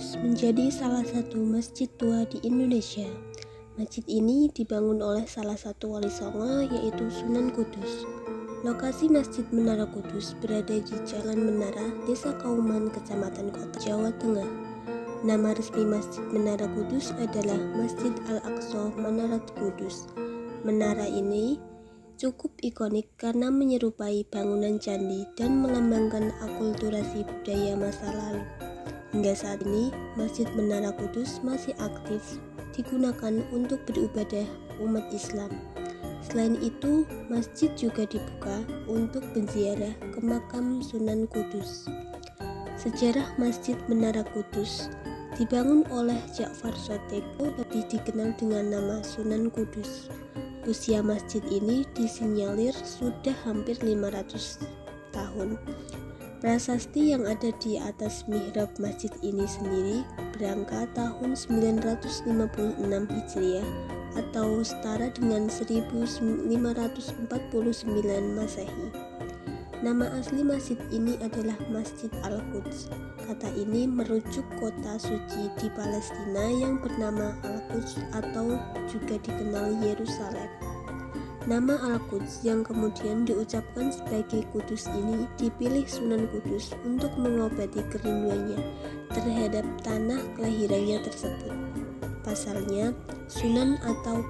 Kudus menjadi salah satu masjid tua di Indonesia. Masjid ini dibangun oleh salah satu wali songo, yaitu Sunan Kudus. Lokasi Masjid Menara Kudus berada di Jalan Menara, Desa Kauman, Kecamatan Kota, Jawa Tengah. Nama resmi Masjid Menara Kudus adalah Masjid Al-Aqsa Menara Kudus. Menara ini cukup ikonik karena menyerupai bangunan candi dan melambangkan akulturasi budaya masa lalu. Hingga saat ini, Masjid Menara Kudus masih aktif digunakan untuk beribadah umat Islam. Selain itu, masjid juga dibuka untuk berziarah ke makam Sunan Kudus. Sejarah Masjid Menara Kudus dibangun oleh Ja'far Shadiq, lebih dikenal dengan nama Sunan Kudus. Usia masjid ini disinyalir sudah hampir 500 tahun. Prasasti yang ada di atas mihrab masjid ini sendiri berangka tahun 956 Hijriah atau setara dengan 1549 Masehi. Nama asli masjid ini adalah Masjid Al-Quds. Kata ini merujuk kota suci di Palestina yang bernama Al-Quds atau juga dikenal Yerusalem. Nama Al-Quds yang kemudian diucapkan sebagai Kudus ini dipilih Sunan Kudus untuk mengobati kerinduannya terhadap tanah kelahirannya tersebut. Pasalnya, Sunan atau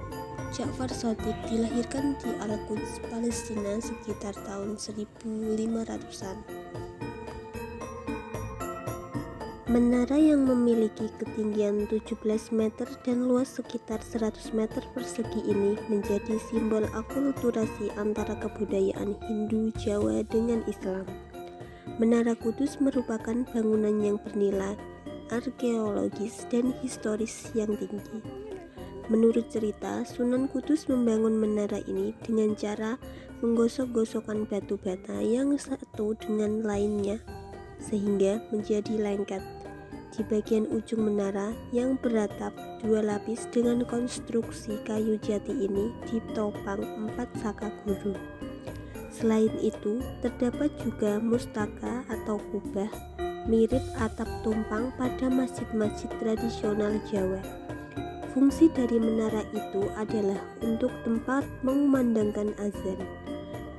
Ja'far Shadiq dilahirkan di Al-Quds, Palestina sekitar tahun 1500-an. Menara yang memiliki ketinggian 17 meter dan luas sekitar 100 meter persegi ini menjadi simbol akulturasi antara kebudayaan Hindu Jawa dengan Islam. Menara Kudus merupakan bangunan yang bernilai arkeologis dan historis yang tinggi. Menurut cerita, Sunan Kudus membangun menara ini dengan cara menggosok-gosokkan batu bata yang satu dengan lainnya sehingga menjadi lengket. Di bagian ujung menara yang beratap 2 lapis dengan konstruksi kayu jati ini ditopang 4 saka guru. Selain itu, terdapat juga mustaka atau kubah mirip atap tumpang pada masjid-masjid tradisional Jawa. Fungsi dari menara itu adalah untuk tempat mengumandangkan azan.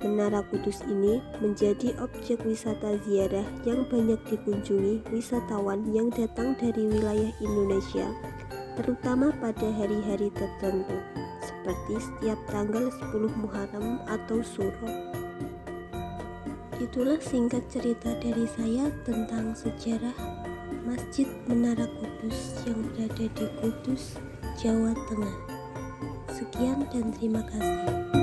Menara Kudus ini menjadi objek wisata ziarah yang banyak dikunjungi wisatawan yang datang dari wilayah Indonesia, terutama pada hari-hari tertentu, seperti setiap tanggal 10 Muharram atau Syuro. Itulah singkat cerita dari saya tentang sejarah Masjid Menara Kudus yang berada di Kudus, Jawa Tengah. Sekian dan terima kasih.